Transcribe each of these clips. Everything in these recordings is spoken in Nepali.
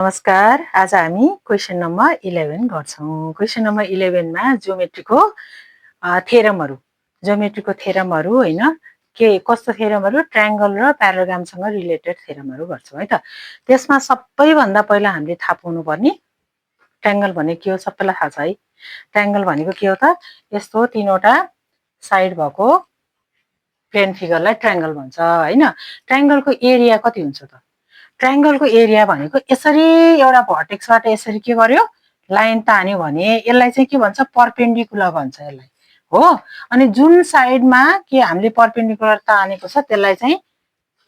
नमस्कार। आज हामी क्वेशन नम्बर 11 गर्छौं। क्वेशन नम्बर 11 मा ज्योमेट्रीको थ्योरमहरु हैन के कस्तो थ्योरमहरु ट्रायंगल र प्याराग्रामसँग रिलेटेड थ्योरमहरु गर्छौं है त। त्यसमा सबैभन्दा पहिला हामीले थाहा पाउनु पर्ने ट्रायंगल भनेको के हो सबैलाई थाहा छ है। ट्रायंगल भनेको के हो त यस्तो तीनवटा साइड भएको प्लेन फिगरलाई ट्रायंगल भन्छ हैन। ट्रायंगलको एरिया कति हुन्छ त? ट्रायंगलको एरिया भनेको यसरी एउटा भर्टेक्सबाट यसरी के गर्यो लाइन तान्यो भने यसलाई चाहिँ के भन्छ परपेन्डिकुलर भन्छ यसलाई हो। अनि जुन साइडमा के हामीले परपेन्डिकुलर तानेको छ त्यसलाई चाहिँ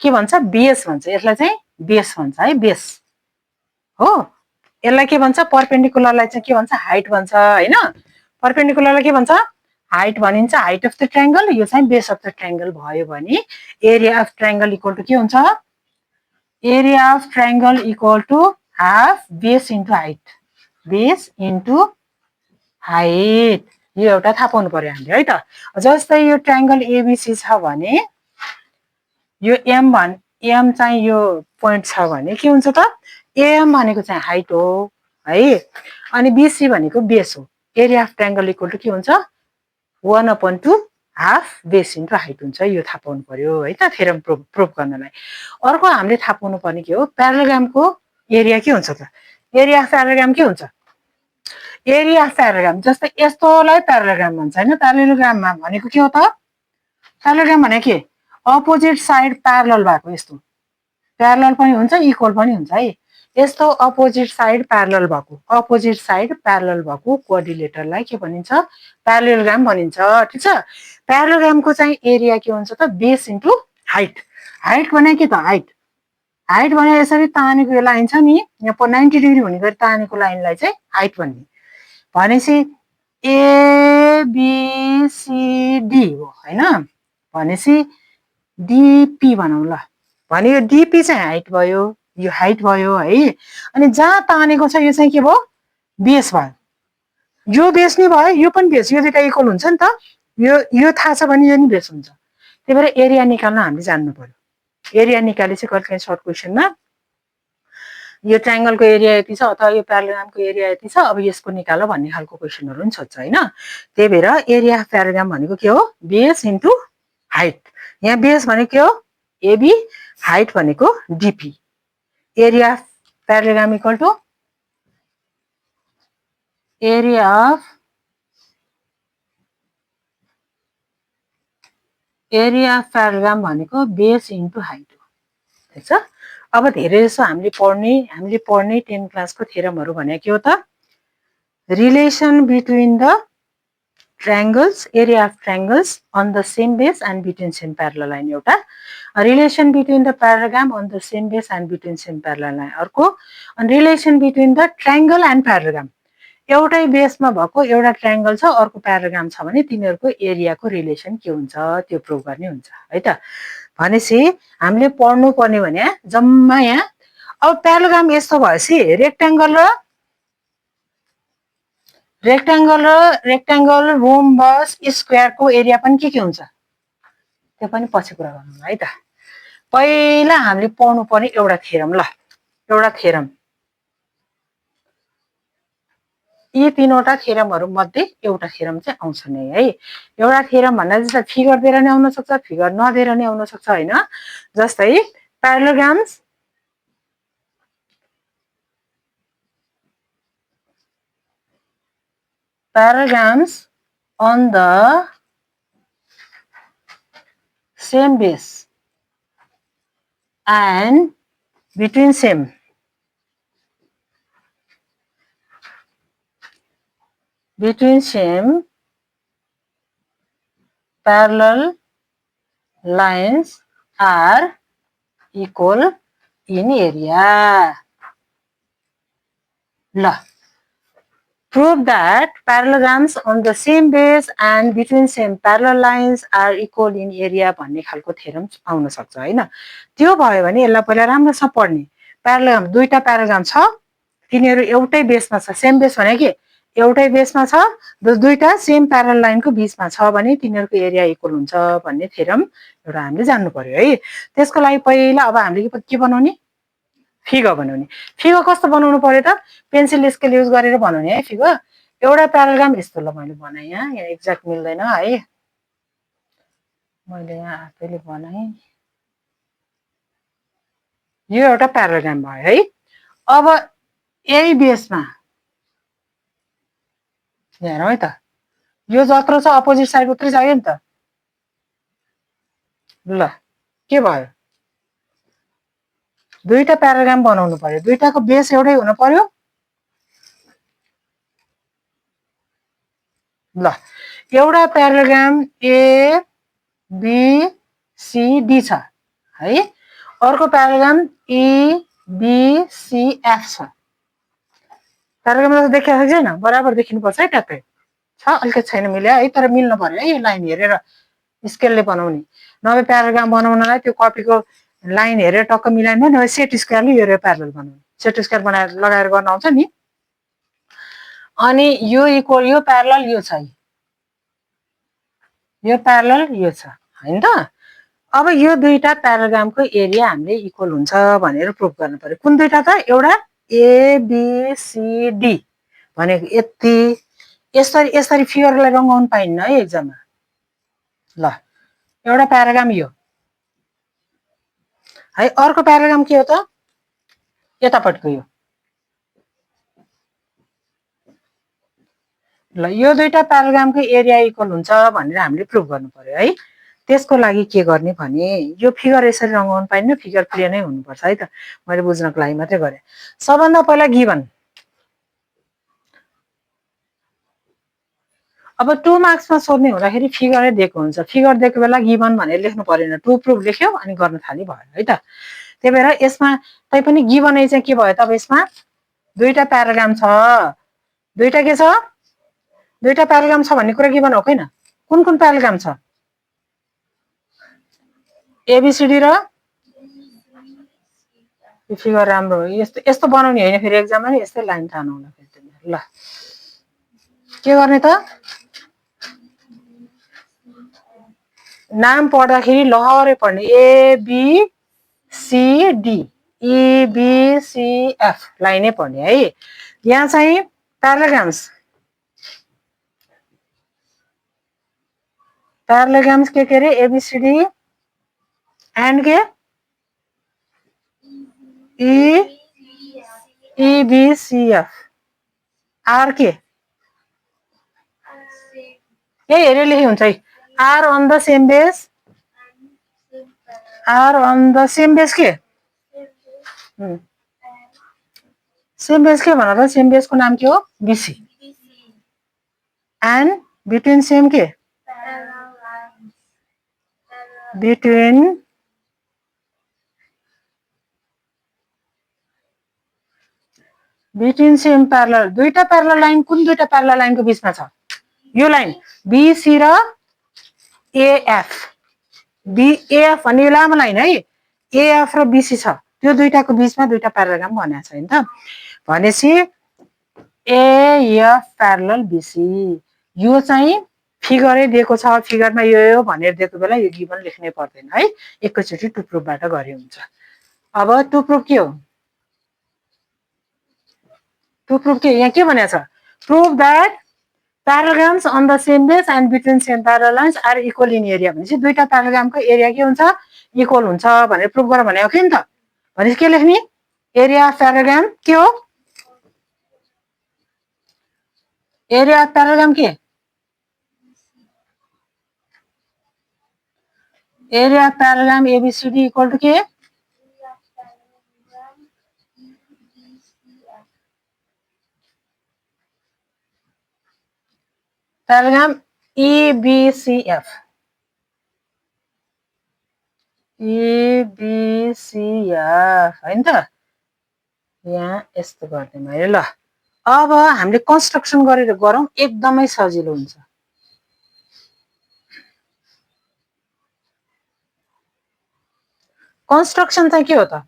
के भन्छ बेस भन्छ। यसलाई चाहिँ बेस भन्छ है बेस हो। यसलाई के भन्छ परपेन्डिकुलरलाई चाहिँ के भन्छ हाइट भन्छ हैन। परपेन्डिकुलरलाई के भन्छ हाइट भनिन्छ हाइट अफ द ट्रायंगल। यो चाहिँ बेस अफ द ट्रायंगल भयो भने area of triangle equal to के हुन्छ area of triangle equal to half base into height. Base into height यो एउटा थाहा पाउनु पर्यो हामीले है त। जस्तै यो ट्रायंगल एबीसी छ भने यो एम चाहिँ यो पोइन्ट छ भने के हुन्छ त एम भनेको चाहिँ हाइट हो है। अनि बीसी भनेको बेस हो। Area of triangle equal to के हुन्छ 1/2 हाफ बेस इन्टु हाइट हुन्छ। यो थाहा पाउनु पर्यो है त थ्योरम प्रुफ गर्नलाई। अर्को हामीले थाहा पाउनु पर्ने के हो प्याराग्रामको एरिया के हुन्छ त। एरिया अफ प्याराग्राम के हुन्छ एरिया अफ प्याराग्राम जस्तै यस्तोलाई प्याराग्राम भन्छ हैन। प्याराग्राममा भनेको के हो त प्याराग्राम भनेको के अपोजिट साइड प्यारलल भएको यस्तो प्यारलल पनि हुन्छ इक्वल पनि हुन्छ है। यस्तो अपोजिट साइड प्यारलल भएको क्वाड्रिलेटरलाई के भनिन्छ प्यारालेलोग्राम भनिन्छ ठीक छ। प्यारालेलोग्रामको चाहिँ एरिया के हुन्छ त बेस इन्टु हाइट। हाइट भने के त हाइट भने यसरी तानेको यो लाइन छ नि यहाँ 90 डिग्री हुने गरी तानेको लाइनलाई चाहिँ हाइट भन्ने। भनेपछि एबीसीडी हो हैन। भनेपछि डीपी भनौँ ल। भने यो डीपी चाहिँ हाइट भयो यो हाइट भयो है। अनि जहाँ तानेको छ यो चाहिँ के भयो बेस भयो। यो बेस नि भयो यो पनि बेस। यो दुईटा इक्वल हुन्छ नि त। यो थाहा छ भने यो नि बेस हुन्छ। त्यही भएर एरिया निकाल्न हामीले जान्नु पर्यो। एरिया निकाले चाहिँ कहिले सर्ट क्वेशनमा यो ट्रायंगलको एरिया यति छ अथवा यो प्याराग्रामको एरिया यति छ अब यसको निकाल भन्ने खालको क्वेशनहरु पनि सोध्छ हैन। त्यही भएर एरिया अफ प्याराग्राम भनेको के हो बेस इन्टु हाइट। यहाँ बेस भनेको के हो एबी हाइट भनेको DP. Area of parallelogram equal to area of parallelogram भनेको बेस इन्टु हाइट हो ठीक छ। अब धेरै जसो हामीले पढ्ने 10 क्लासको थ्योरमहरु भने के हो त relation between the triangles area of triangles on the same base and between same parallel line एउटा relation between the parallelogram on the same base and between same parallel line अर्को अनि relation between the triangle and parallelogram एउटै बेसमा भएको एउटा ट्रायंगल छ अर्को प्याराग्राम छ भने तिनीहरुको एरियाको रिलेसन के हुन्छ त्यो प्रुभ गर्ने हुन्छ है त। भनेसी हामीले पढ्नु पर्ने भने जम्मा यहाँ अब प्याराग्राम यस्तो भएसी रेक्टेंगल रोम्बस स्क्वायर को एरिया पनि के हुन्छ त्यो पनि पछि कुरा गरौँ है त। पहिला हामीले पढ्नु पर्ने एउटा थ्योरम ल एउटा थ्योरम यी तीनवटा थ्योरमहरु मध्ये एउटा थ्योरम चाहिँ आउँछ नै है। एउटा थ्योरम भन्दा जस्तै फिगर दिएर नि आउन सक्छ फिगर नदिएर नि आउन सक्छ हैन। जस्तै parallelograms on the same base and between same parallel lines are equal in area. ल prove that parallelograms on the same base and between same parallel lines are equal in area भन्ने खालको थ्योरम आउन सक्छ हैन। त्यो भयो भने यसलाई पहिला राम्रोसँग पढ्ने। प्यारालेलोग्राम दुईटा प्याराग्राम छ तिनीहरु एउटै बेसमा छ। सेम बेस भने के एउटै बेसमा छ दुईटा सेम प्यारलल लाइनको बीचमा छ भने तिनीहरुको एरिया इक्वल हुन्छ भन्ने थ्योरम एउटा हामीले जान्नु पर्यो है। त्यसको लागि पहिला अब हामीले के बनाउने फिगर बनाउने। फिगर कस्तो बनाउनु पर्यो त? पेन्सिल स्केल युज गरेर बनाउने है फिगर। एउटा प्याराग्राम यस्तो ल मैले बनाएँ यहाँ एक्ज्याक्ट मिल्दैन है, मैले यहाँ आफैले बनाएँ। यो एउटा प्याराग्राम भयो है। अब यही बेसमा हेरौँ है त, यो जत्रो छ अपोजिट साइड उत्रै चाहियो नि त। ल के भयो, दुईटा प्याराग्राम बनाउनु पर्यो, दुईटाको बेस एउटै हुनु पर्यो। ल एउटा प्याराग्राम ए बी सी डी छ है, अर्को प्याराग्राम ई बी सी एफ छ। प्याराग्राममा देखिएको छ कि छैन? बराबर देखिनुपर्छ है, ट्याक्कै छ, अलिकति छैन मिल्यो है, तर मिल्नु पर्यो है, यो लाइन हेरेर स्केलले बनाउने। नभए प्याराग्राम बनाउनलाई त्यो कपीको लाइन हेरेर टक्क मिलाइनु, नभए सेट स्क्वायरले हेरेर प्यारल बनाउने। सेट स्क्वायर बनाएर लगाएर गर्न आउँछ नि। अनि यो इक्वल, यो प्यारल यो छ, यो प्यारल यो छ हैन त। अब यो दुईटा प्याराग्रामको एरिया हामीले इक्वल हुन्छ भनेर प्रुफ गर्नु पर्यो। कुन दुईटा त? एउटा एबिसिडी भनेको यति, यसरी यसरी फिगरलाई रङ्गाउनु पाइन्न है एक्जाममा। ल एउटा प्याराग्राम यो है, अर्को प्याराग्राम के हो त? यतापट्टिको यो। ल यो दुईटा प्याराग्रामको एरिया इक्वल हुन्छ भनेर हामीले प्रुफ गर्नु पर्यो है। त्यसको लागि के गर्ने भने यो फिगर यसरी रङ्गाउनु पाइन्न, फिगर प्लेनै हुनुपर्छ है त। मैले बुझ्नको लागि मात्रै गरेँ। सबभन्दा पहिला गिभन, अब 2 मार्क्समा सोध्ने हुँदाखेरि फिगरै दिएको हुन्छ, फिगर दिएको बेला गिभन भनेर लेख्नु परेन, टु प्रुफ लेख्यो अनि गर्न थाली भयो है त। त्यही भएर यसमा तैपनि गिभनै चाहिँ के भयो त? अब यसमा दुईटा प्याराग्राम छ, दुईटा के छ? दुईटा प्याराग्राम छ भन्ने कुरा गिभन हो कि हैन? कुन कुन प्याराग्राम छ? एबिसिडी र यो फिगर राम्रो हो, यस्तो यस्तो बनाउने होइन फेरि एक्जाममा नि, यस्तै लाइन तानौँला फेरि। ल के गर्ने त? नाम पढ्दाखेरि लहरै पढ्ने, एबिसिडी इबिसिएफ लाइनै पढ्ने है। यहाँ चाहिँ प्याराग्राम्स, प्याराग्राम्स के अरे? एबिसिडी एन्ड के इबिसिएफ आर के यही हेरेर लेखे हुन्छ है। Are on the same base, are on the same base के सेम बेस के भन त? सेम बेसको नाम के हो? बिसी। एन्ड बिट्विन सेम के? Between between same parallel. दुईटा प्यारलल लाइन कुन दुईटा प्यारलल लाइनको बिचमा छ? यो लाइन बिसी र एएफ। एएफ भन्ने लामो लाइन है, एएफ र बिसी छ, त्यो दुईटाको बिचमा दुईटा प्याराग्राम भनेको छ नि त। भनेपछि एएफ प्यारलल बिसी, यो चाहिँ फिगरै दिएको छ, फिगरमा यो भनेर दिएको बेला यो गिभन लेख्नै पर्दैन है, एकैचोटि टु प्रुफबाट गरे हुन्छ। अब टु प्रुफ के हो? टु प्रुफ के यहाँ के भनेको छ? Proof that parallelograms on the same base and between same parallel lines are equal in area. भनेपछि दुईटा प्याराग्रामको एरिया के हुन्छ? इक्वल हुन्छ भनेर प्रुफ गर भनेको के नि त। भनेपछि के लेख्ने? एरिया अफ प्याराग्राम के हो? एरिया अफ प्याराग्राम के? Area of parallelogram ABCD equal to के? प्याराग्राम इबिसिएफ, इबिसिएफ हैन त। यहाँ यस्तो गर्ने मैले। ल अब हामीले कन्स्ट्रक्सन गरेर गरौँ, एकदमै सजिलो हुन्छ। कन्स्ट्रक्सन चाहिँ के हो त?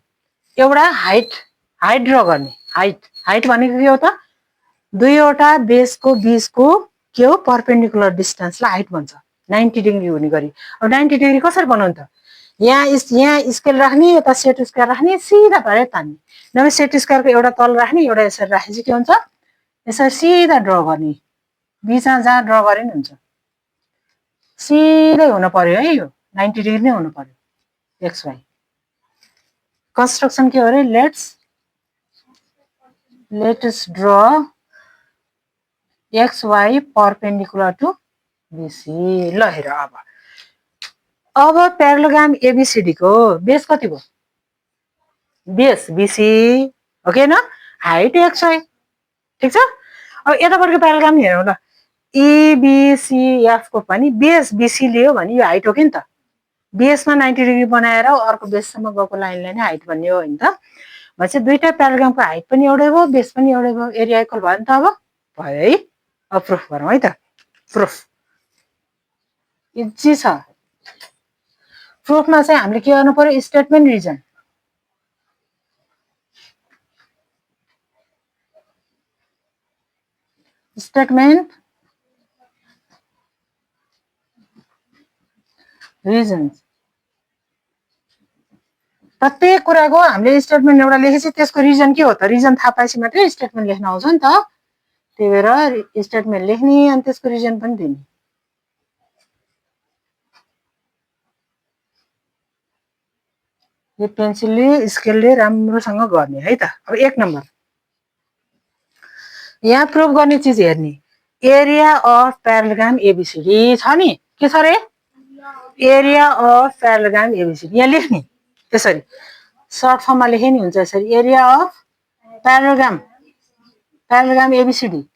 एउटा हाइट ड्र गर्ने। हाइट भनेको के हो त? दुईवटा बेसको बीचको के हो? परपेन्डिकुलर डिस्टेन्सलाई हाइट भन्छ, 90 डिग्री हुने गरी। अब 90 डिग्री कसरी बनाउनु त? यहाँ स्केल राख्ने, यता सेट स्क्वायर राख्ने, सिधा पारेर तान्ने। नभए सेट स्क्वायरको एउटा तल राख्ने, एउटा यसरी राखेपछि के हुन्छ, यसरी सिधा ड्र गर्ने, बिचमा जहाँ ड्र गरे नि हुन्छ। सिधै हुन पर्यो है, यो 90 डिग्री नै हुनु पर्यो एक्स वाइ। कन्स्ट्रक्सन के हो अरे, let's draw X Y perpendicular to BC. ल हेर अब प्यारालोग्राम एबीसीडी को बेस कति भयो, बेस बीसी हो कि हैन, हाइट एक्स वाइ, ठीक छ। अब यतापट्टिको प्यारालोग्राम हेरौँ ल, एबीसीएफ को पनि बेस बीसी लियो भने यो हाइट हो कि नि त, बेसमा 90 डिग्री बनाएर अर्को बेससम्म गएको लाइनलाई नै हाइट भन्ने हो हैन त। भनेपछि दुईटा प्यारालोग्रामको हाइट पनि एउटै भयो, बेस पनि एउटै भयो, एरिया इक्वल भयो नि त। अब भयो है। अब प्रुफ गरौँ है त। प्रुफ इजी छ। प्रुफमा चाहिँ हामीले के गर्नु पर्यो, स्टेटमेन्ट रिजन। स्टेटमेन्ट रिजन, प्रत्येक कुराको हामीले स्टेटमेन्ट एउटा लेखेपछि त्यसको रिजन के हो त, रिजन थाहा पाएपछि मात्रै स्टेटमेन्ट लेख्न आउँछ नि त। त्यही भएर स्टेटमेन्ट लेख्ने अनि त्यसको रिजन पनि दिने। यो पेन्सिलले स्केलले राम्रोसँग गर्ने है त। अब 1 नम्बर यहाँ प्रुभ गर्ने चिज हेर्ने, एरिया अफ प्यारालोग्राम एबीसीडी छ नि, के छ रे, एरिया अफ प्यारालोग्राम एबीसीडी यहाँ लेख्ने, त्यसरी सर्ट फर्ममा लेखे नि हुन्छ यसरी, एरिया अफ प्यारालोग्राम एबीसीडी।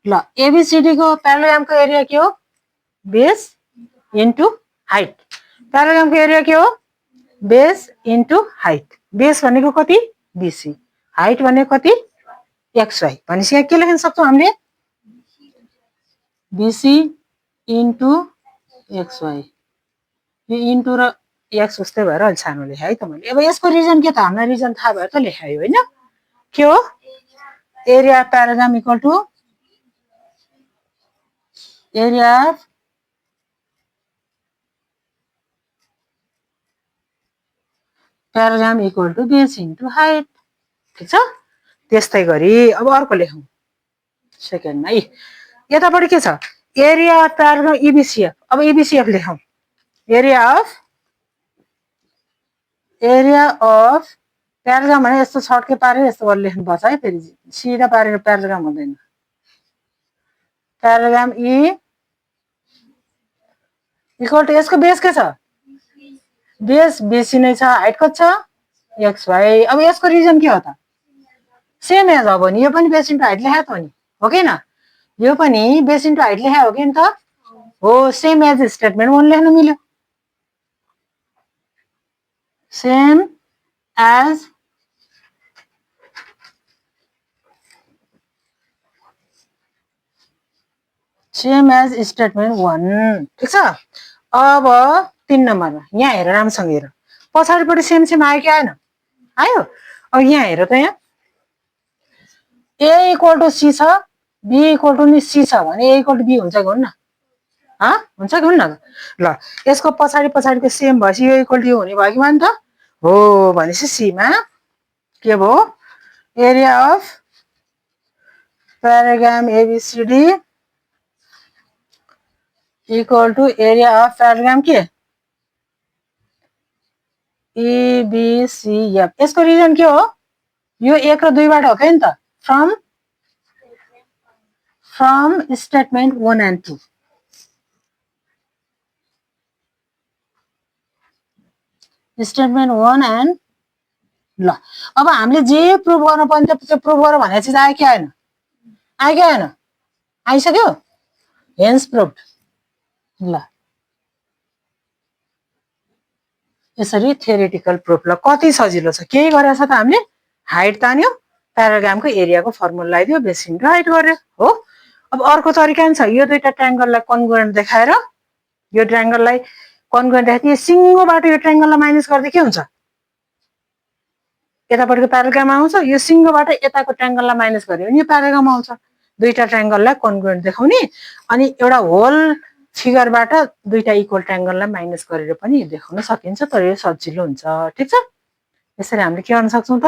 ल एबीसीडी को प्यारालोग्रामको एरिया के हो, बेस इन्टु हाइट। प्यारालोग्रामको एरिया के हो, बेस इन्टु हाइट। बेस भनेको कति, बीसी, हाइट भनेको कति, एक्स वाइ। भनेपछि यहाँ के लेख्न सक्छौँ हामीले, बीसी इन्टु एक्स वाइ। यो इन्टु र एक्स उस्तै भएर अलि सानो लेखेँ है त मैले। अब यसको रिजन के त, हामीलाई रिजन थाहा भयो त लेखायो होइन, के हो, area of parallelogram equal to area of parallelogram equal to base into height, ठिक छ। त्यस्तै गरी अब अर्को लेखौँ सेकेन्डमा है। यतापट्टि के छ, एरिया अफ प्यारालोग्राम इबीसीएफ। अब इबीसीएफ लेखौँ, एरिया अफ प्यारालोग्राम भने यस्तो सर्टकै पारेर यस्तो गरेर लेख्नुपर्छ है, फेरि सिधा पारेर प्यारालोग्राम हुँदैन। प्यारालोग्राम ई इक्वल टु यसको बेस के छ, बेस बेसी नै छ, हाइट कति छ, एक्स वाइ। अब यसको रिजन के हो त, सेम एज हो नि, यो पनि बेस इन्टु हाइट लेखा त हो कि न, यो पनि बेस इन्टु हाइट लेखा हो कि नि त हो। सेम एज स्टेटमेन्ट 1 लेख्न मिल्यो, सेम एज स्टेटमेन्ट 1, ठिक छ। अब 3 नम्बरमा यहाँ हेर, राम्रोसँग हेर, पछाडिपट्टि सेम आयो कि आएन, आयो। अब यहाँ हेर त, यहाँ ए इक्वल टु सी छ, बी इक्वल टु नि सी छ भने ए इक्वल टु बी हुन्छ कि हुन्न, हुन्छ कि हुन्न त। ल यसको पछाडिको सेम भएपछि यो इक्वल टु यो हुने भयो कि भएन त, हो। भनेपछि सीमा के भयो, area of parallelogram ABCD equal to area of parallelogram के एबीसीएफ। यसको रिजन के हो, यो 1 र 2 बाट हो कि नि त, from statement 1 and 2। Statement 1 and, ल अब हामीले जे प्रुभ गर्न पर्ने त्यो प्रुभ गर भनेको चिज आयो कि आएन, आयो कि आएन, आइसक्यो, हेन्स प्रुभ। ल यसरी थ्योरेटिकल प्रुफ। ल कति सजिलो छ, केही गरेछ त हामीले, हाइट तान्यो, प्यारालोग्रामको एरियाको फर्मुला लगाइदियो, बेस इन्टु हाइट गर्यो हो। अब अर्को तरिका नि छ, यो दुईटा ट्रायंगललाई कन्ग्रुएन्ट देखाएर, यो ट्रायंगललाई कन्ग्रुएन्ट देखाइदिए, सिङ्गोबाट यो ट्रायंगललाई माइनस गर्दा के हुन्छ, यतापट्टिको प्यारालोग्राम आउँछ, यो सिङ्गोबाट यताको ट्रायंगललाई माइनस गर्यो भने यो प्यारालोग्राम आउँछ। दुईटा ट्रायंगललाई कन्ग्रुएन्ट देखाउने अनि एउटा होल फिगरबाट दुईटा इक्वल ट्रायंगललाई माइनस गरेर पनि देखाउन सकिन्छ, तर यो सजिलो हुन्छ। ठीक छ, यसरी हामीले के गर्न सक्छौं त,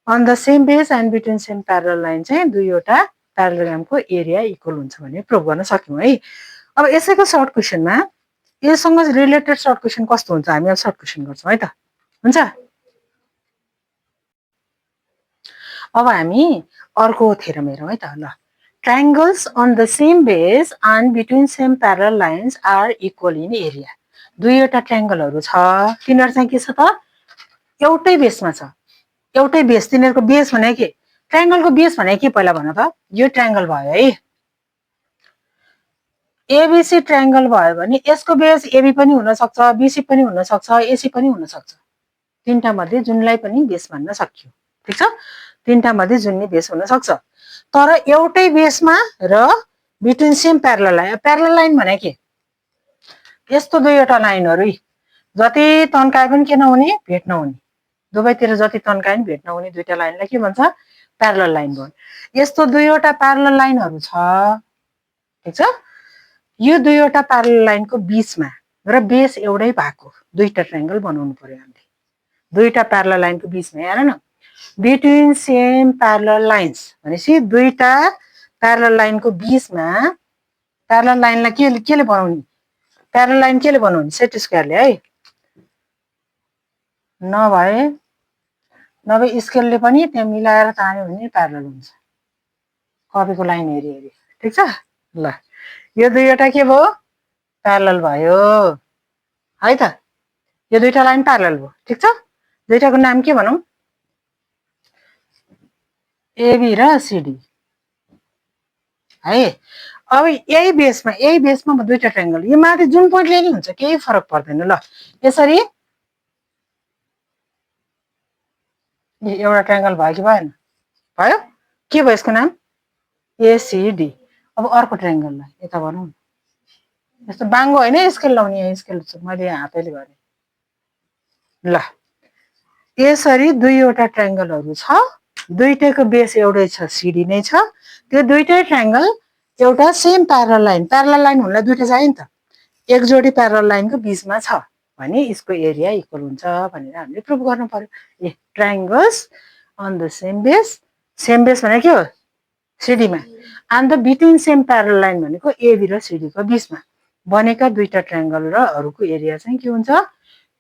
on the same base and between same parallel line चाहिँ दुईवटा प्यारलोग्रामको एरिया इक्वल हुन्छ भन्ने प्रुभ गर्न सक्यौं है। अब यसैको सर्ट क्वेसनमा यससँग रिलेटेड सर्ट क्वेसन कस्तो हुन्छ, हामी अब सर्ट क्वेसन गर्छौं है त, हुन्छ। अब हामी अर्को थ्योरम हेरौँ है त। ल, triangles on the same base and between same parallel lines are equal in area. दुईवटा ट्रायंगलहरु छ, तिनीहरु चाहिँ के छ त, एउटै बेसमा छ, एउटै बेस। तिनीहरुको बेस भने के, ट्रायंगलको बेस भने के पहिला भन त, यो ट्रायंगल भयो है, एबीसी ट्रायंगल भयो भने यसको बेस एबी पनि हुन सक्छ, बीसी पनि हुन सक्छ, एसी पनि हुन सक्छ। तीनटा मध्ये जुनलाई पनि बेस भन्न सकियो। ठीक छ, तीनटा मध्ये जुनै बेस हुन सक्छ, तर एउटै बेसमा र between same parallel line. Parallel line भने के, यस्तो दुईवटा लाइनहरु जति तन्काए पनि के नहुने, भेट नहुने, दुवैतिर जति तन्काए पनि भेट नहुने दुईटा लाइनलाई के भन्छ, प्यारलल लाइन भन्छ। यस्तो दुईवटा प्यारलल लाइनहरु छ, ठीक छ, यो दुईवटा प्यारलल लाइनको बीचमा र बेस एउटै भएको दुईटा ट्रायंगल बनाउनु पर्यो हामीले। दुईटा प्यारलल लाइनको बीचमा हेर न, बिट्विन सेम प्यारलल लाइन्स भनेपछि दुईटा प्यारलल लाइनको बीचमा प्यारलल लाइनलाई केले बनाउने, प्यारलल लाइन केले बनाउने, सेट स्क्वायरले है, नभए स्केलले पनि त्यहाँ मिलाएर तान्यो भने प्यारलल हुन्छ, कपीको लाइन हेरी हेरी। ठीक छ, ल यो दुईवटा के भयो, प्यारलल भयो है त, यो दुईटा लाइन प्यारलल भयो। ठीक छ, दुईटाको नाम के भनौं, एबी र सीडी है। अब यही बेसमा दुईटा ट्रायंगल, यो माथि जुन पोइन्टले नि हुन्छ, केही फरक पर्दैन। ल यसरी एउटा ट्रायंगल भयो कि भएन, भयो, के भयो यसको नाम, एसीडी। अब अर्को ट्रायंगललाई यता भनौं, यस्तो बाङ्गो हैन, स्केल लाउने, स्केल मैले हातैले गरे। ल यसरी दुईवटा ट्रायंगलहरु छ, दुईटैको बेस एउटै छ, सीडी नै छ। त्यो दुईटै ट्रायंगल एउटा सेम प्यारलल लाइन हुनलाई दुईटा चाहियो नि त, एक जोडी प्यारलल लाइनको बीचमा छ भने यसको एरिया इक्वल हुन्छ भनेर हामीले प्रुभ गर्नु पर्यो। A triangles on the same base भने के हो, सीडी मा, and the between same parallel line भनेको एबी र सीडी को बीचमा बनेका दुईटा ट्रायंगल र अरुको एरिया चाहिँ के हुन्छ,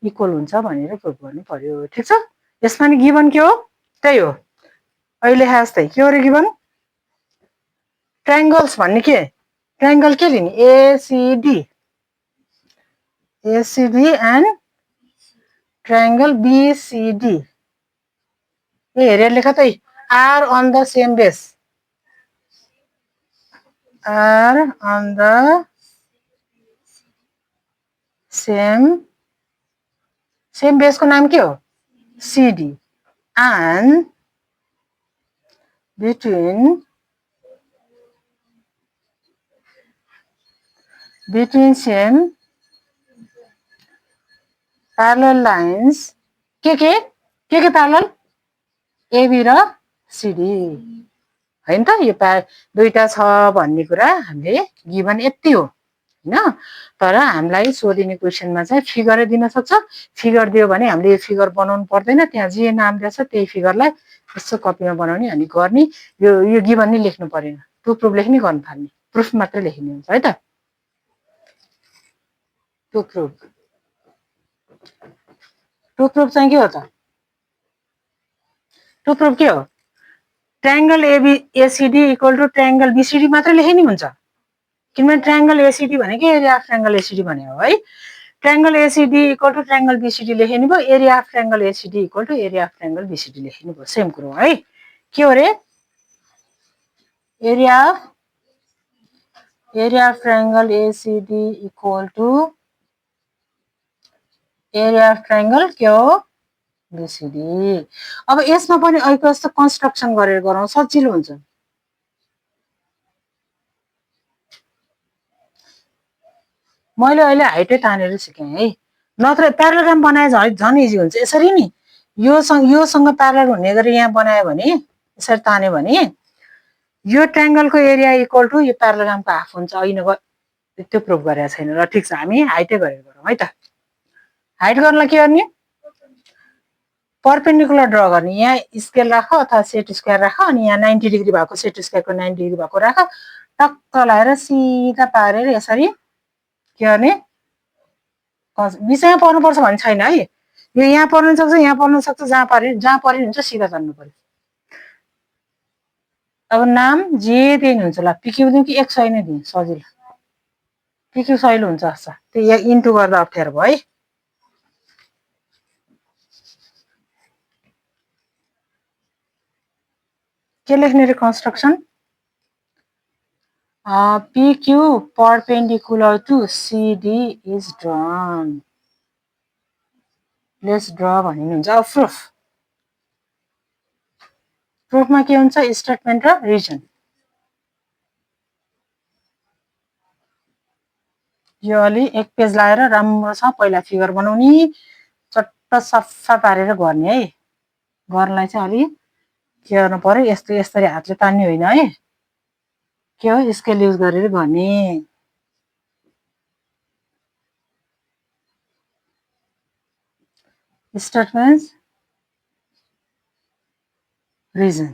इक्वल हुन्छ भनेर प्रुभ गर्नु पर्यो। ठीक छ, यसमा नि गिभन के हो, त्यही हो, अहिले जस्तै के हो र गिभन, ट्रायंगल्स भन्ने के, ट्रायंगल के लिने, एसीडी एन्ड ट्रायंगल बीसीडी। ए हेरेर लेख त, are on the same base, are on the same बेसको नाम के हो, CD, and between same parallel lines के प्यारलल, एबी र सीडी हैन त। यो दुईटा छ भन्ने कुरा हामीले गिभन यति हो हैन, तर हामीलाई सोधिने क्वेशनमा चाहिँ फिगरै दिन सक्छ। फिगर दियो भने हामीले यो फिगर बनाउनु पर्दैन, त्यहाँ जे नाम दिएछ त्यही फिगरलाई यसो कपीमा बनाउने अनि गर्ने, यो गिभन नै लेख्नु पर्दैन, टु प्रुफ लेख्ने गर्नु थाल्ने, प्रुफ मात्रै लेख्ने हुन्छ है त। टु प्रुफ चाहिँ के हो त, टु प्रुफ के हो, triangle ACD equal to triangle BCD मात्रै लेखे नि हुन्छ, किनभने ट्रायंगल एसीडी भनेको एरिया अफ ट्रायंगल एसीडी भने हो है। Triangle ACD equal to triangle BCD लेखे नि भयो, area of triangle ACD equal to area of triangle BCD लेखे नि भयो, सेम कुरो है। के हो रे, area of triangle ACD equal to area of triangle के हो, बीसीडी। अब यसमा पनि अहिले जस्तो कन्स्ट्रक्सन गरेर गरौँ, सजिलो हुन्छ। मैले अहिले हाइटै तानेर सिकेँ है, नत्र प्यारलोग्राम बनाए झन् इजी हुन्छ। यसरी नि योसँग प्यारलल हुने गरी यहाँ बनायो भने, यसरी तान्यो भने यो ट्रायंगलको एरिया इक्वल टु यो प्यारलोग्रामको हाफ हुन्छ, त्यो प्रुभ गरेको छैन र ठिक छ हामी हाइटै गरेर गरौँ है त हाइट गर्नलाई के गर्ने परपेन्डिकुलर ड्र गर्ने यहाँ स्केल राख अथवा सेट स्क्वायर राख अनि यहाँ 90 डिग्री भएको सेट स्क्वायरको 90 डिग्री भएको राख टक्क लगाएर सिधा पारेर यसरी के गर्ने बिचमा पर्नुपर्छ भन्ने छैन है यो यहाँ पर्न सक्छ यहाँ पर्न सक्छ जहाँ परे हुन्छ सिधा जान्नु पर्यो अब नाम जे दिनुहुन्छ ल पिक्यू दिउँ कि एक सय नै दिउँ सजिलो पिक्यू सहिलो हुन्छ जस्तो त्यो इन्टु गर्दा अप्ठ्यारो भयो है के लेख्ने रे construction PQ perpendicular to CD is drawn. Let's draw भनिनुहुन्छ अब प्रुफ प्रुफमा के हुन्छ स्टेटमेन्ट र रिजन यो अलि एक पेज लाएर राम्रोसँग पहिला फिगर बनाउने चट्ट सफा पारेर गर्ने है गर्नलाई चाहिँ अलि के गर्नु पर्यो यस्तो यसरी हातले तान्ने होइन है के हो स्केल युज गरेर गर्ने स्टेटमेन्ट्स रिजन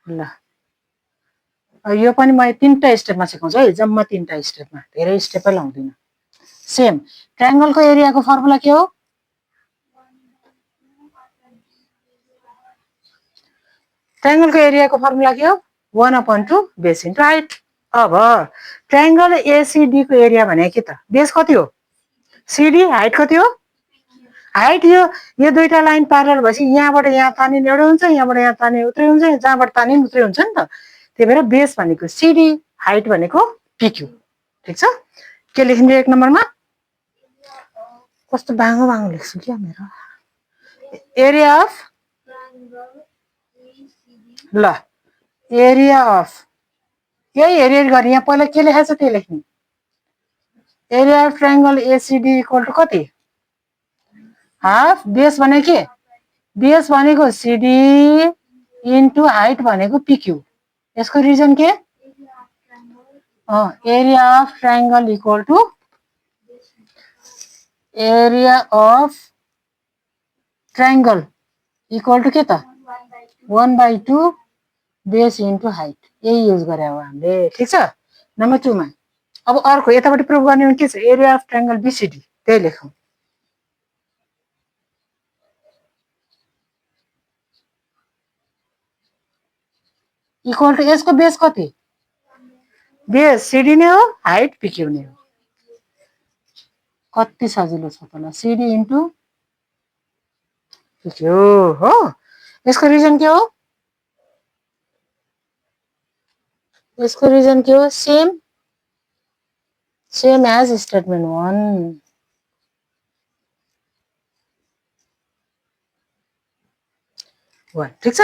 ल यो पनि म तीनटा स्टेपमा सिकाउँछु है जम्मा तीनटा स्टेपमा धेरै स्टेपै लाउँदिन सेम ट्रायंगलको एरियाको फर्मुला के हो ट्रायंगलको एरियाको फर्मुला के हो 1/2 बेस इन्टु हाइट अब ट्रायंगल एसीडी को एरिया भने के त बेस कति हो सीडी हाइट कति हो हाइट यो दुईटा लाइन प्यारलल भएपछि यहाँबाट यहाँ तानिने एउटा हुन्छ यहाँबाट यहाँ तानिने उत्रै हुन्छ जहाँबाट तानिने उत्रै हुन्छ नि त त्यही भएर बेस भनेको सीडी हाइट भनेको पीक्यू ठीक छ के लेख्ने एक नम्बरमा कस्तो बाङ्गो बाङ्गो लेख्छु क्या मेरो एरिया अफ ल एरिया अफ यही हेरी गर्ने यहाँ पहिला के लेखेको छ त्यही लेख्ने area of triangle ACD equal to कति हाफ बेस भने के बेस भनेको सीडी इन्टु हाइट भनेको पीक्यू यसको रिजन के area of triangle equal to area of triangle equal to के त 1/2 बेस इन्टु हाइट यही युज गरे हो हामीले ठीक छ नम्बर 2 मा अब अर्को यताबाट प्रुभ गर्ने के छ एरिया अफ ट्रायंगल बीसीडी त्यही लेखौं इक्वल टु यसको बेस कति बेस सीडी नै हो हाइट पीक्यू नै हो कति सजिलो छ त ल सीडी इन्टु पीक्यू हो यसको रिजन के हो यसको रिजन के हो सेम एज स्टेटमेन्ट 1 ठीक छ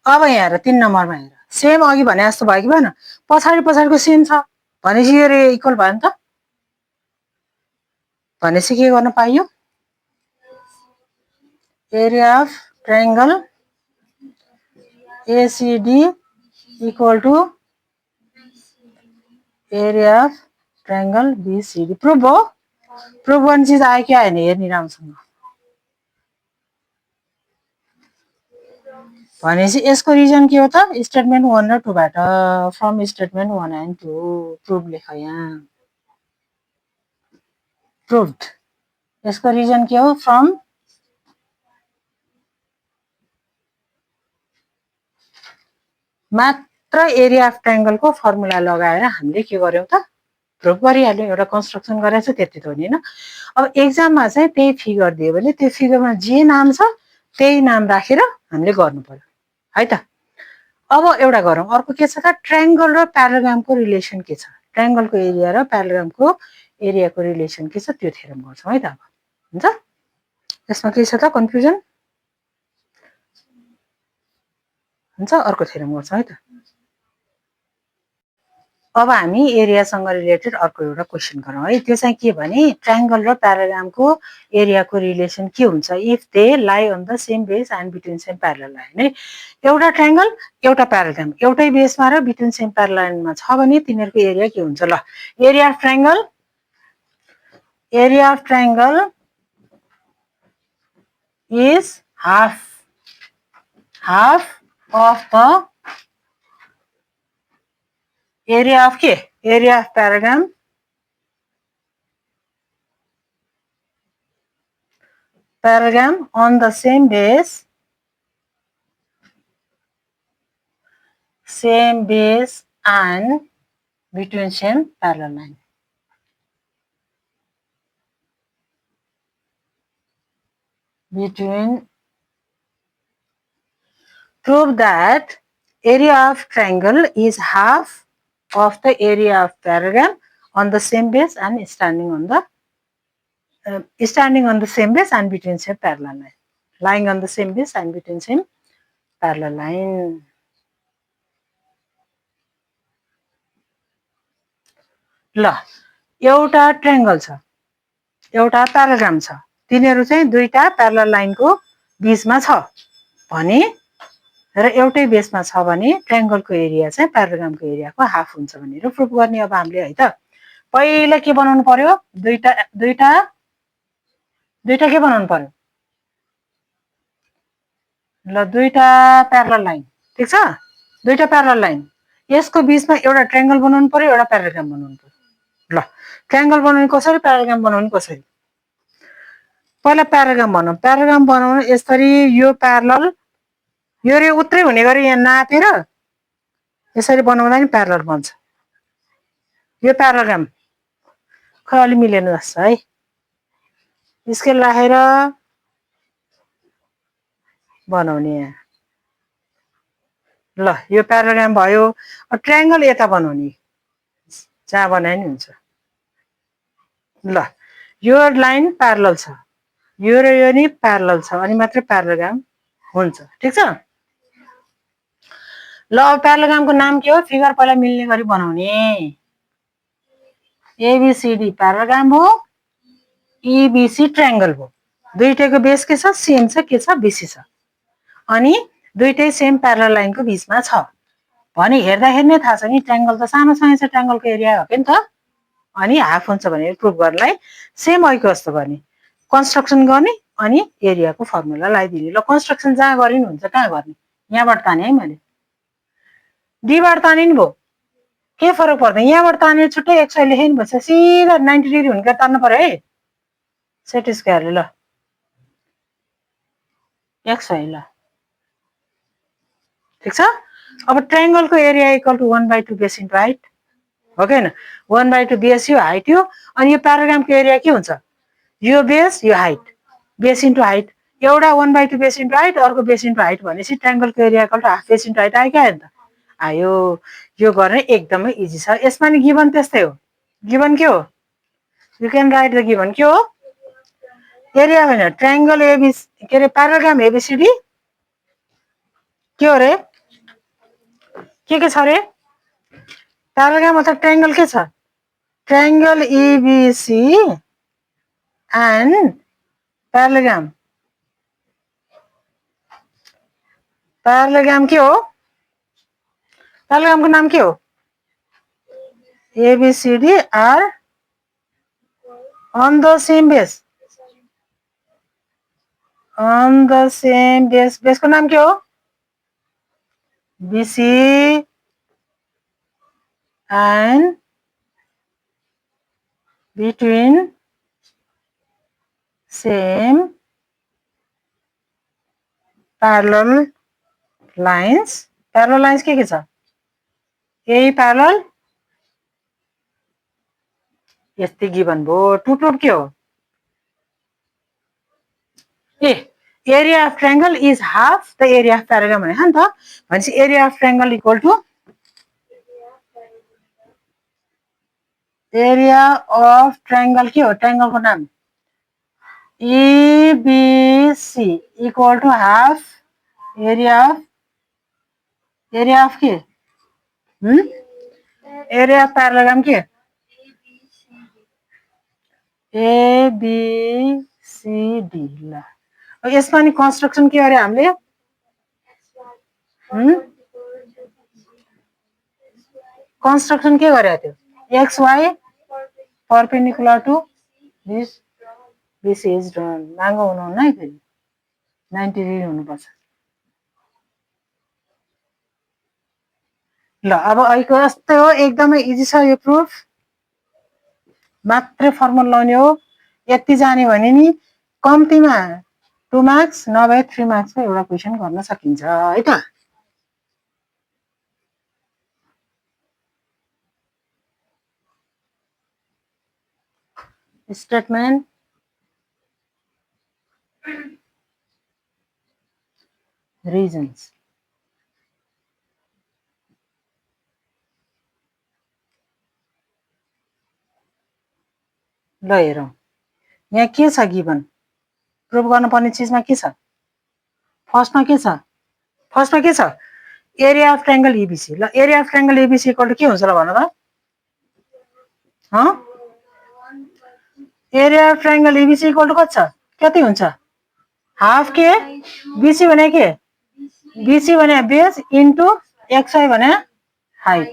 अब यहाँ हेर 3 नम्बरमा हेर सेम अघि भने जस्तो भयो कि भएन पछाडिको सेम छ भनेपछि यो इक्वल भयो नि त भनेपछि के गर्न पाइयो area of triangle ACD equal to area of triangle BCD prove हो प्रुभ गर्ने चीज आयो कि आएन हेर्ने राम्रोसँग भनेपछि यसको रिजन के हो त स्टेटमेन्ट 1 र 2 बाट फ्रम स्टेटमेन्ट 1 एन्ड 2 प्रुभ लेख यहाँ प्रुभड यसको रिजन के हो फ्रम मात्र एरिया अफ ट्रायंगल को फर्मुला लगाएर हामीले के गर्यौं त प्रुभ गरिहाल्यौं एउटा कन्स्ट्रक्सन गरेछ त्यति त हो नि हैन अब एक्जाममा चाहिँ त्यही फिगर दियो भने त्यो फिगरमा जे नाम छ त्यही नाम राखेर हामीले गर्नु पर्यो है त अब एउटा गरौँ अर्को के छ त ट्रायंगल र प्याराग्रामको रिलेसन के छ ट्रायंगलको एरिया र प्याराग्रामको एरियाको रिलेसन के छ त्यो थ्योरम गर्छौं है त अब हुन्छ यसमा के छ त कन्फ्युजन हुन्छ अर्को थ्योरम गर्छौं है त अब हामी एरियासँग रिलेटेड अर्को एउटा क्वेसन गरौँ है। त्यो चाहिँ के भने ट्रायंगल र प्याराग्रामको एरियाको रिलेसन के हुन्छ इफ दे लाई on the same base and between same parallel line है। एउटा ट्रायंगल एउटा प्याराग्राम एउटै बेसमा र बिट्विन सेम प्यारलल लाइनमा छ भने तिनीहरूको एरिया के हुन्छ ल। Area of triangle is half of the area of के area of paragram on the same base and between same parallel line. Prove that area of triangle is half of the area of paragram on the same base and standing on the same base and between same parallel line. Lying on the same base and between same parallel line. ल एउटा ट्रायंगल छ एउटा प्याराग्राम छ तिनीहरू चाहिँ दुईटा प्यारलल लाइनको बीचमा छ भने र एउटै बेसमा छ भने ट्रायंगलको एरिया चाहिँ प्याराग्रामको एरियाको हाफ हुन्छ भनेर प्रुफ गर्ने अब हामीले है त। पहिला के बनाउनु पर्यो दुईटा के बनाउनु पर्यो ल दुईटा प्यारलल लाइन ठीक छ दुईटा प्यारलल लाइन यसको बीचमा एउटा ट्रायंगल बनाउनु पर्यो एउटा प्याराग्राम बनाउनु पर्यो। ल ट्रायंगल बनाउनु कसरी प्याराग्राम बनाउनु कसरी पहिला प्याराग्राम बनाउनु यसरी यो प्यारलल यो रे उत्रै हुने गरी यहाँ नापेर यसरी बनाउँदा नि प्यारलल बन्छ। यो प्याराग्राम खै अलि मिलेन जस्तो है स्केल राखेर बनाउने यहाँ ल यो प्याराग्राम भयो ट्रायंगल यता बनाउने जहाँ बनाए नि हुन्छ। ल यो लाइन प्यारलल छ यो र यो नि प्यारलल छ अनि मात्र प्याराग्राम हुन्छ ठीक छ। ल प्याराग्रामको नाम के हो फिगर पहिला मिल्ने गरी बनाउने एबीसीडी प्याराग्राम हो ईबीसी ट्रायंगल हो दुईटैको बेस के छ सेम छ के छ बीसी छ अनि दुईटै सेम प्यारलल लाइनको बीचमा छ भने हेर्दाखेरि नै थाहा छ नि ट्रायंगल त सानो सानो छ ट्रायंगलको एरिया हो नि त अनि हाफ हुन्छ भनेर प्रुफ गर्नलाई सेम ऐको जस्तो गर्ने कन्स्ट्रक्सन गर्ने अनि एरियाको फर्मुला लगाइदिने। ल कन्स्ट्रक्सन जहाँ गरे नि हुन्छ कहाँ गर्ने यहाँबाट ताने है मैले डीबाट ताने नि भयो के फरक पर्दैन यहाँबाट तानेर छुट्टै एक्सवाई लेखे नि भन्छ सिधा 90 डिग्री हुने गरी तान्नु पर्यो है सेट स्क्वायरले ल एक्सवाई ल ठीक छ। अब ट्रायंगलको area equal to 1/2 base into height हो कि हैन 1/2 बेस यो हाइट यो अनि यो प्याराग्रामको एरिया के हुन्छ यो बेस यो हाइट बेस इन्टु हाइट एउटा 1/2 बेस इन्टु हाइट अर्को बेस इन्टु हाइट भनेपछि ट्रायंगलको area equal to half base into height आयो क्या त आयो यो गर्ने एकदमै इजी छ। यसमा नि गिभन त्यस्तै हो गिभन के हो you can write the given के हो एरिया हैन ट्रायंगल एबीसी के रे प्याराग्राम एबीसीडी के हो रे के छ रे प्याराग्राम अथवा ट्रायंगल के छ ट्रायंगल एबीसी एन्ड प्याराग्राम के हो प्याराग्रामको नाम के हो ABCD are on the same base बेसको नाम के हो BC and between same parallel lines के छ यही प्यारलल यस्तै गिभन भयो टु प्रुफ के हो area of triangle is half the area of parallelogram भने नि त भनेपछि area of triangle equal to area of triangle के हो ट्रायंगलको नाम EBC equal to half area of के एरिया अफ प्यारालेलोग्राम के एबिसिडी ल यसमा नि कन्स्ट्रक्सन के गरे हामीले कन्स्ट्रक्सन के गरे त्यो X Y perpendicular to this is done नाङ्गो हुनुहुन्न है फेरि 90 डिग्री हुनुपर्छ ल अब अहिलेको जस्तै हो एकदमै इजी छ यो प्रुफ मात्रै फर्मुला लाउने हो यति जाने भने नि कम्तीमा 2 मार्क्स नभए 3 मार्क्सको एउटा क्वेसन गर्न सकिन्छ है त स्टेटमेन्ट रिजन्स ल हेरौँ यहाँ के छ गिभन प्रुभ गर्नुपर्ने चिजमा के छ फर्स्टमा के छ एरिया अफ ट्रायंगल एबीसी ल area of triangle ABC equal to के हुन्छ ल भन त area of triangle ABC equal to कति छ कति हुन्छ हाफ के बीसी भने के बीसी भने बेस इन्टु एक्सवाई भने हाइट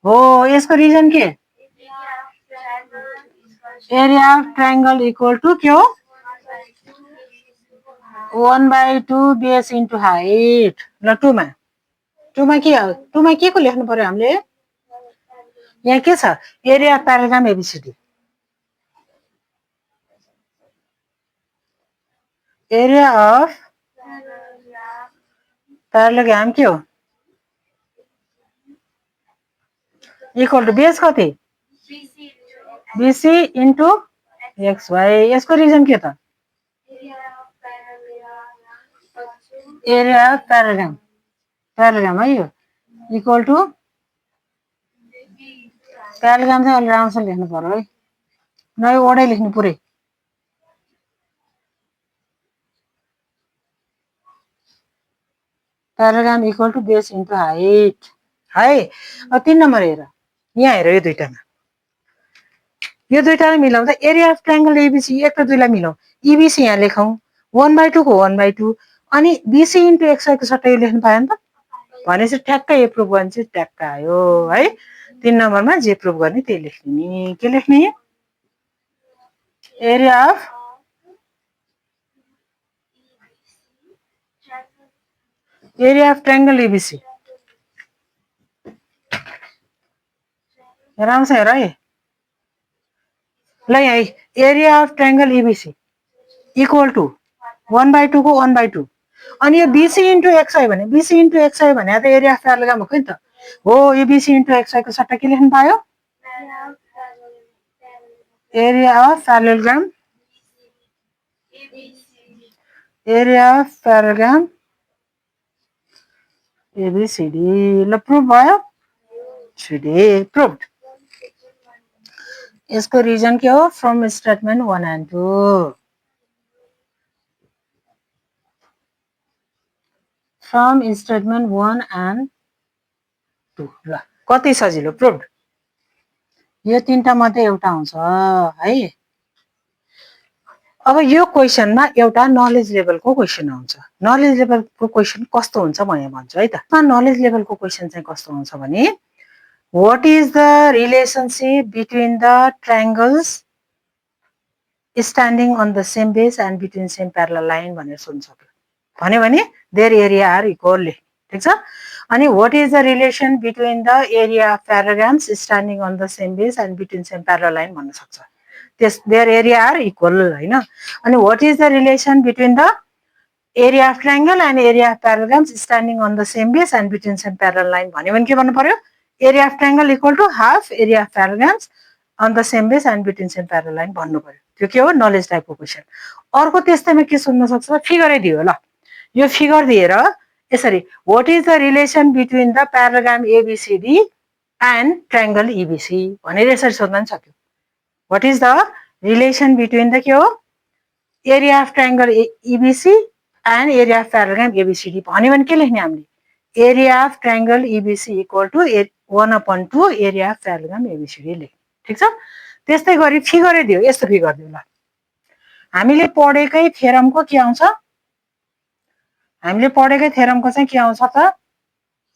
हो यसको रिजन के area of triangle equal to के हो 1/2 बेस इन्टु हाइट ल 2 मा के को लेख्नु पर्यो हामीले यहाँ के छ area of parallelogram ABCD area of parallelogram के हो इक्वल टु बेस कति बीसी इन्टु एक्सवाई यसको रिजन के त एरिया अफ प्यारालेलोग्राम है यो इक्वल टु प्यारालेलोग्राम चाहिँ अलि राम्रोसँग लेख्नु पर्यो है नभए ओडै लेख्नु पुरै parallelogram equal to base into height है अब 3 नम्बर हेर यहाँ हेर यो दुईटालाई मिलाउँदा एरिया अफ ट्रायंगल एबीसी 1 र 2 लाई मिलाउँ ईबीसी यहाँ लेखौँ 1/2 को 1/2 अनि बीसी इन्टु एक्सवाई को सट्टा यो लेख्नु पायो नि त भनेपछि ठ्याक्कै यो प्रुफ गर्ने चाहिँ ट्याक्क आयो है 3 नम्बरमा जे प्रुफ गर्ने त्यही लेख्ने नि के लेख्ने एरिया अफ ट्रायंगल एबीसी राम्रोसँग हेर है ल यहाँ area of triangle ABC equal to 1/2 को 1/2 अनि यो बीसी इन्टु एक्सवाई भने त एरिया अफ प्यारालेलोग्राम हो नि त हो यो बीसी इन्टु एक्सवाई को सट्टा के लेख्नु पायो एरिया अफ प्यारालेलोग्राम एबीसीडी ल प्रुफ भयो प्रुभड यसको रिजन के हो from statement 1 and 2 from statement 1 and 2 ल कति सजिलो प्रुभड यो 3टा मध्ये एउटा आउँछ है अब यो क्वेशनमा एउटा नलेज लेभलको क्वेशन आउँछ नलेज लेभलको क्वेशन कस्तो हुन्छ म यहाँ भन्छु है त नलेज लेभलको क्वेशन चाहिँ कस्तो आउँछ भने what is the relationship between the triangles standing on the same base and between same parallel line भनेर सोध्न सक्यो भन्यो भने their area are equal ठीक छ अनि what is the relation between the area of parallelograms standing on the same base and between same parallel line भन्न सक्छ त्यस their area are equal हैन अनि what is the relation between the area of triangle and area of parallelograms standing on the same base and between same parallel line भन्यो भने के भन्नु पर्यो area of triangle equal to half area of parallelograms on the same base and between same parallel line भन्नु पर्यो त्यो के हो नलेज टाइपको क्वेशन अर्को त्यस्तैमा के सोध्न सक्छ फिगरै दियो ल यो फिगर दिएर यसरी what is the relation between the parallelogram ABCD and triangle EBC भनेर यसरी सोध्न सक्यो what is the relation between the के हो area of triangle EBC and area of parallelogram ABCD भन्यो भने के लेख्ने हामीले area of triangle EBC equal to 1/2 area of parallelogram ABCD लेख्ने। ठिक छ। त्यस्तै गरी फिगरै दियो, यस्तो फिगर दियो। ल हामीले पढेकै थ्योरमको के आउँछ, हामीले पढेकै थ्योरमको चाहिँ के आउँछ त,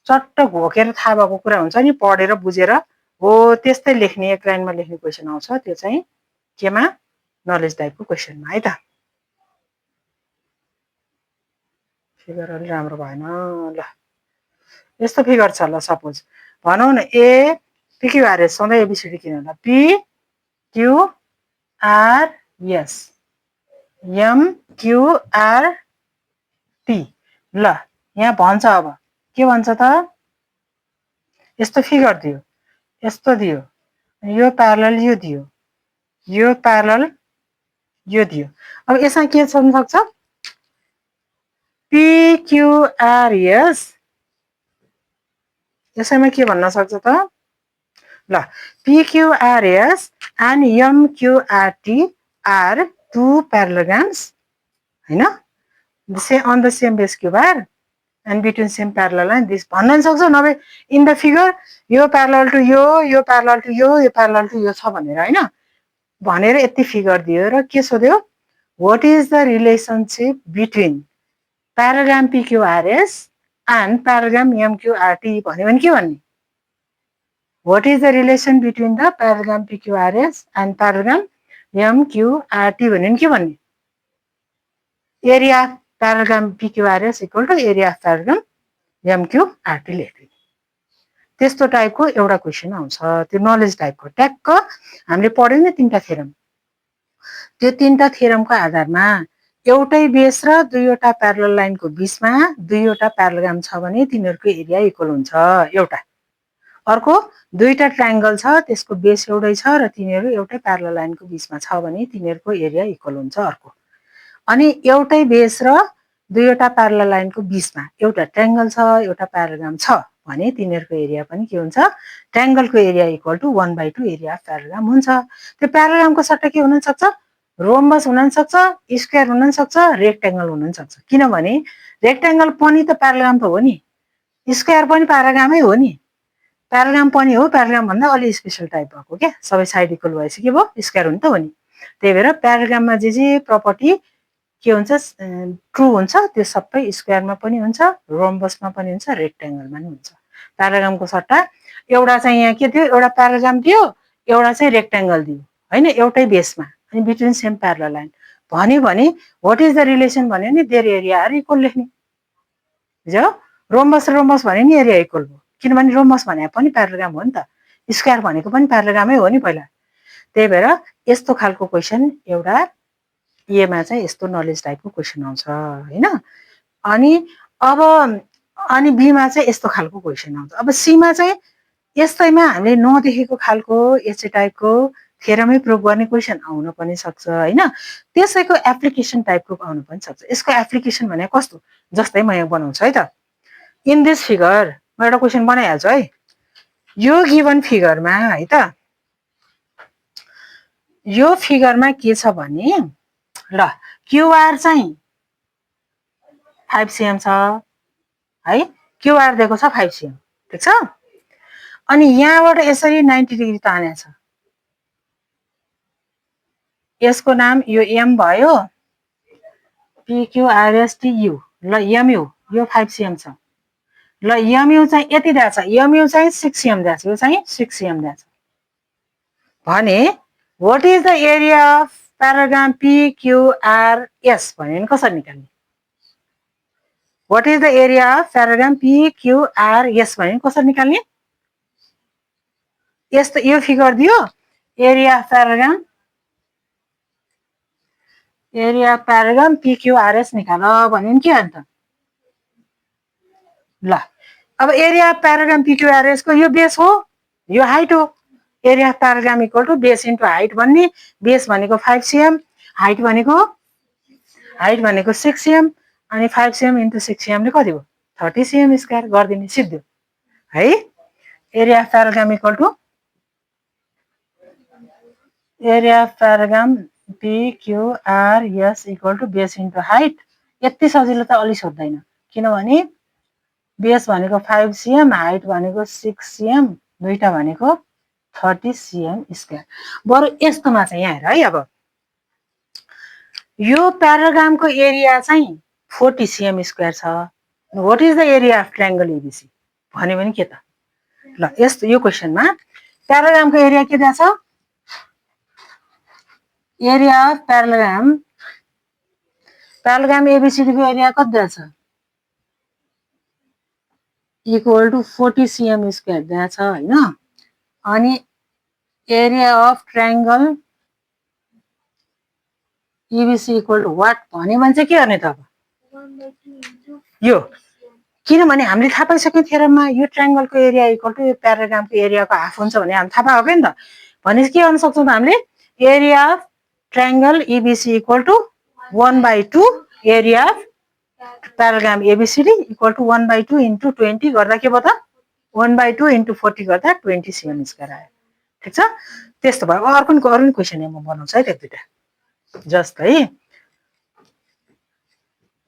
चट्ट घोकेर थाहा भएको कुरा हुन्छ नि, पढेर बुझेर हो त्यस्तै लेख्ने, एक लाइनमा लेख्ने क्वेसन आउँछ। त्यो चाहिँ केमा, नलेज टाइपको क्वेसनमा है त। फिगर अलि राम्रो भएन। ल यस्तो फिगर छ। ल सपोज भनौँ न ए PQRS सधैँ ABCD किन होला, PQRS MQRT। ल यहाँ भन्छ, अब के भन्छ त, यस्तो फिगर दियो, यस्तो दियो, यो प्यारलल यो दियो, यो प्यारलल यो दियो। अब यसमा के सोध्न सक्छ, PQRS यसैमा के भन्न सक्छ त, ल PQRS and MQRT are two parallelograms हैन, on the same base cubic and between same parallel line this भन्न सक्छ। नभए इन द फिगर यो प्यारलल टु यो प्यारलल टु यो प्यारलल टु यो छ भनेर हैन, भनेर यति फिगर दियो र के सोध्यो, what is the relationship between parallelogram PQRS and parallelogram MQRT भन्यो भने के भन्ने, what is the relation between the parallelogram PQRS and parallelogram MQRT भन्यो भने के भन्ने, area parallelogram PQRS equal to area of parallelogram MQRT लेख्दिने। त्यस्तो टाइपको एउटा क्वेसन आउँछ, त्यो नलेज टाइपको। ट्याक्क हामीले पढ्यौँ नि तीनटा थ्योरम, त्यो तीनटा थ्योरमको आधारमा एउटै बेस र दुईवटा प्यारलल लाइनको बीचमा दुईवटा प्यारलोग्राम छ भने तिनीहरूको एरिया इक्वल हुन्छ एउटा। अर्को दुईटा ट्रायंगल छ, त्यसको बेस एउटै छ र तिनीहरू एउटै प्यारलल लाइनको बीचमा छ भने तिनीहरूको एरिया इक्वल हुन्छ अर्को। अनि एउटै बेस र दुईवटा प्यारलल लाइनको बीचमा एउटा ट्रायंगल छ, एउटा प्याराग्राम छ भने तिनीहरूको एरिया पनि के हुन्छ, ट्रायंगलको area equal to 1/2 area of parallelogram हुन्छ। त्यो प्याराग्रामको सट्टा के हुन सक्छ, रोम्बस हुन सक्छ, स्क्वायर हुन सक्छ, रेक्टेंगल हुन सक्छ। किनभने रेक्टेंगल पनि त प्याराग्राम त हो नि, स्क्वायर पनि प्याराग्रामै हो नि, प्याराग्राम पनि हो, प्याराग्राम भन्दा अलि स्पेशल टाइप भएको क्या, सबै साइड इक्वल भएपछि के भयो, स्क्वायर हुन त हो नि। त्यही भएर प्याराग्राममा जे प्रपर्टी के हुन्छ, ट्रु हुन्छ, त्यो सबै स्क्वायरमा पनि हुन्छ, रोम्बसमा पनि हुन्छ, रेक्टेंगलमा पनि हुन्छ। प्याराग्रामको सट्टा एउटा चाहिँ यहाँ के थियो, एउटा प्याराग्राम दियो, एउटा चाहिँ रेक्टेंगल दियो हैन, एउटै बेसमा अनि बिट्विन सेम प्यारलल लाइन भन्यो भने व्हाट इज द रिलेसन भन्यो नि, देयर एरिया आर इक्वल लेख्ने। बुझ्यौ, रोम्बस र रोम्बस भन्यो नि एरिया इक्वल भयो, किनभने रोम्बस भने पनि प्याराग्राम हो नि त, स्क्वायर भनेको पनि प्याराग्रामै हो नि पहिला। त्यही भएर यस्तो खालको क्वेसन एउटा एमा चाहिँ यस्तो नलेज टाइपको क्वेसन आउँछ हैन। अनि अब अनि बीमा चाहिँ यस्तो खालको क्वेसन आउँछ। अब सीमा चाहिँ यस्तैमा हामीले नदेखेको खालको यस्तै टाइपको थ्योरमै प्रुभ गर्ने क्वेसन आउन पनि सक्छ हैन, त्यसैको एप्लिकेसन टाइपको आउन पनि सक्छ। यसको एप्लिकेसन भने कस्तो, जस्तै म यहाँ बनाउँछु है त, इन दिस फिगर म एउटा क्वेसन बनाइहाल्छु है। यो गिभन फिगरमा है त, यो फिगरमा के छ भने, ल क्युआर चाहिँ 5 cm छ है, क्युआर दिएको छ 5 cm, ठीक छ। अनि यहाँबाट यसरी 90 डिग्री तानेको छ, यसको नाम यो एम भयो, PQRSTU। ल एमयु यो 5 cm छ, ल एमयु चाहिँ यति दिएको छ, एमयु चाहिँ 6 cm दिएको छ, यो चाहिँ 6 cm दिएको छ भने what is the area of parallelogram PQRS भन्यो भने कसरी निकाल्ने, what is the area of parallelogram PQRS भन्यो भने कसरी निकाल्ने, यस्तो यो फिगर दियो, एरिया प्याराग्राम PQRS निकाल भन्यो भने के अन्त। ल अब एरिया प्याराग्राम PQRS को यो बेस हो, यो हाइट हो, area parallelogram equal to base into height भन्ने, बेस भनेको 5 cm, हाइट भनेको 6 cm, अनि 5 cm इन्टु 6 cm ले कति भयो, 30 cm स्क्वायर गरिदिने सिद्धो है। Area parallelogram equal to area parallelogram PQRS equal to base into height. यति सजिलो त अलि सोध्दैन, किनभने बेस भनेको 5 cm, हाइट भनेको 6 cm, दुईटा भनेको 30 cm स्क्वायर। बरु यस्तोमा चाहिँ यहाँ हेर है, अब यो प्याराग्रामको एरिया चाहिँ 40 cm स्क्वायर छ। What is the area of triangle ABC भन्यो भने के त? ल यस्तो यो क्वेशनमा प्याराग्रामको एरिया के दिएको छ? एरिया अफ प्याराग्राम एबीसीडी को एरिया कति दिएको छ? इक्वल टु 40 cm स्क्वायर दिएको छ हैन। अनि area of triangle EBC equal to what भन्यो भने चाहिँ के गर्ने त? अब यो किनभने हामीले थाहा पाइसक्यौँ थ्योरममा यो ट्रायंगलको एरिया इक्वल टु यो प्याराग्रामको एरियाको हाफ हुन्छ भने हामी थाहा पाएको नि त। भनेपछि के गर्न सक्छौँ त हामीले? Area of triangle EBC equal to 1/2 area of parallelogram ABCD equal to 1/2 into 20 गर्दा के भयो त? 1/2 इन्टु 40 गर्दा 20 cm स्क्वायर आयो। ठिक छ? त्यस्तो भयो। अर्को क्वेसन म बनाउँछु है, त्यो दुईटा जस्तै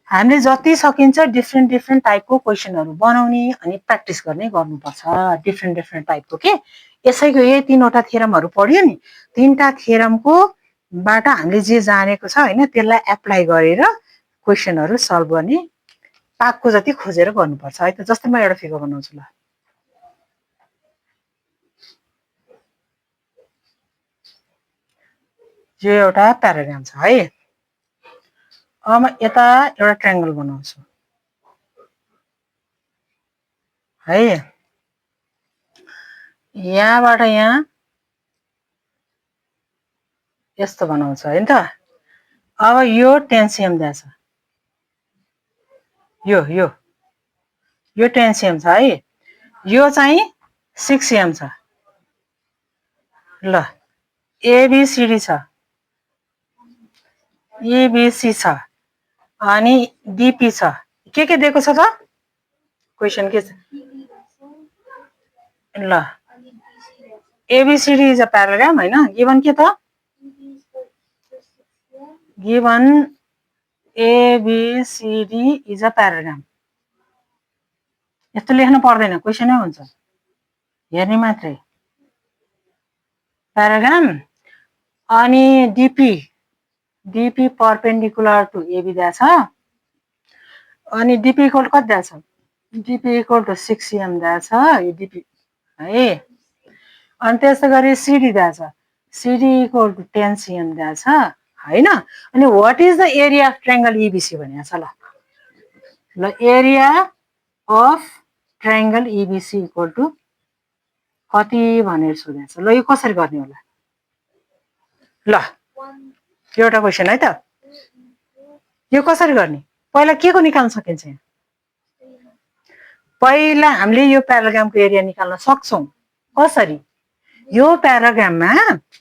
हामीले जति सकिन्छ डिफ्रेन्ट टाइपको क्वेसनहरु बनाउने अनि प्र्याक्टिस गर्ने गर्नुपर्छ। डिफ्रेन्ट टाइपको के यसैको यही तीनवटा थ्योरमहरु पढ्यो नि, तीनटा थ्योरमको बाट हामीले जे जानेको छ हैन त्यसलाई एप्लाई गरेर क्वेसनहरु सल्भ गर्ने पाकको जति खोजेर गर्नुपर्छ है त। जस्तै म एउटा फिगर बनाउँछु ल। यो एउटा प्याराग्राम छ है। अब म यता एउटा ट्रायंगल बनाउँछु है। यहाँबाट यहाँ यस्तो बनाउँछ हैन त। अब यो 10 cm दिएको छ। यो 10 cm छ है। यो चाहिँ 6 cm छ। ल ABCD छ, EBC छ अनि DP छ। के दिएको छ त? क्वेशन के छ? ल ABCD इज अ प्याराग्राम हैन। गिवन के त? Given ABCD is a parallelogram. यस्तो लेख्नु पर्दैन, क्वेशनै हुन्छ, हेर्ने मात्रै। प्याराग्राम अनि DP परपेन्डिकुलर टु AB दिएको छ। अनि DP इक्वल कति दिएको छ? DP इक्वल टु 6 cm दिएको छ यो DP है। अनि त्यसै गरी CD दिएको छ। CD इक्वल टु 10 cm दिएको छ हैन। अनि what is the area of triangle EBC भनेको छ। ल area of triangle EBC equal to कति भनेर सोधेको छ। ल यो कसरी गर्ने होला? ल एउटा क्वेशन है त। यो कसरी गर्ने? पहिला के को निकाल्न सकिन्छ? पहिला हामीले यो प्याराग्रामको एरिया निकाल्न सक्छौं। कसरी? यो प्याराग्राममा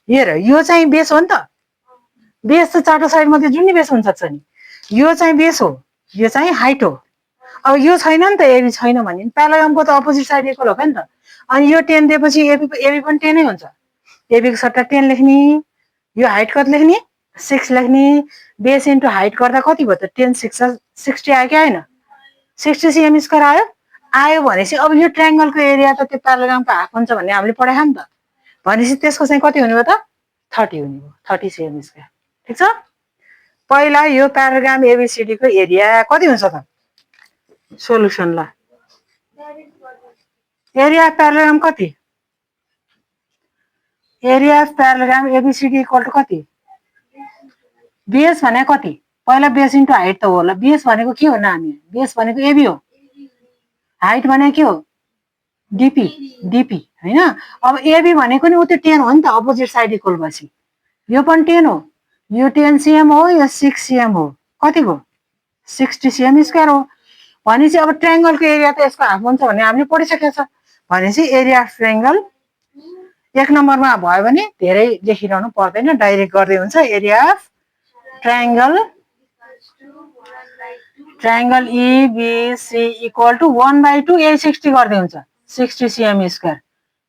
हेर, यो चाहिँ बेस हो नि त। बेस त चारवटा साइड मध्ये जुन नि बेस हुन सक्छ नि। यो चाहिँ बेस हो, यो चाहिँ हाइट हो। अब यो छैन नि त, AB छैन भने प्याराग्रामको त अपोजिट साइड इक्वल हो नि त। अनि यो 10 दिएपछि AB पनि 10 नै हुन्छ। AB को सट्टा 10 लेख्ने, यो हाइट कति लेख्ने? 6 लेख्ने। बेस इन्टु हाइट गर्दा कति भयो त? 10 6 60 आयो कि आएन? 60 cm स्क्वायर आयो। आयो भनेपछि अब यो ट्रायंगलको एरिया त त्यो प्याराग्रामको हाफ हुन्छ भन्ने हामीले पढायौ नि त। भनेपछि त्यसको चाहिँ कति हुने भयो त? 30 हुने भयो, 30 cm स्क्वायर। ठीक छ? पहिला यो प्याराग्राम ABCD को एरिया कति हुन्छ त? सोलुसन ल एरिया अफ प्याराग्राम कति? Area of parallelogram ABCD equal to कति? बेस भने कति? पहिला बेस इन्टु हाइट त होला। बेस भनेको के हो नानी? बेस भनेको AB हो। हाइट भनेको के हो? DP हैन। अब AB भनेको नि उ त्यो 10 हो नि त, अपोजिट साइड इक्वल भएपछि यो पनि 10 हो। यो 10 cm हो, यो 6 cm हो। कतिको? 60 cm स्क्वायर हो। भनेपछि अब ट्रायंगलको एरिया त यसको हाफ हुन्छ भन्ने हामीले पढिसकेका छ। भनेपछि एरिया अफ ट्रायंगल एक नम्बरमा भयो भने धेरै लेखिरहनु पर्दैन, डाइरेक्ट गर्दै हुन्छ। Area of triangle EBC equal to 1/2 A 60 गर्दै हुन्छ, 60 cm स्क्वायर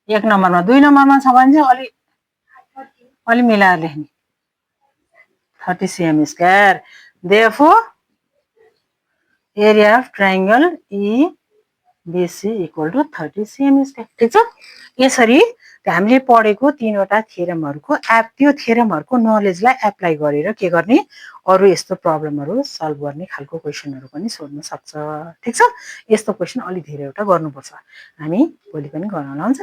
एक नम्बरमा। दुई नम्बरमा छ भने चाहिँ अलि मिलाएर लेख्ने, 30 cm square. Therefore area of triangle BC equal to 30 cm square. ठिक छ। यसरी हामीले पढेको तीनवटा थ्योरमहरुको त्यो थ्योरमहरुको नलेजलाई एप्लाई गरेर के गर्ने अरु यस्तो प्रब्लमहरु सल्भ गर्ने खालको क्वेशनहरु पनि सोध्न सक्छ। ठिक छ। यस्तो क्वेशन अलि धेरैवटा गर्नुपर्छ। हामी भोलि पनि गरौँला हुन्छ।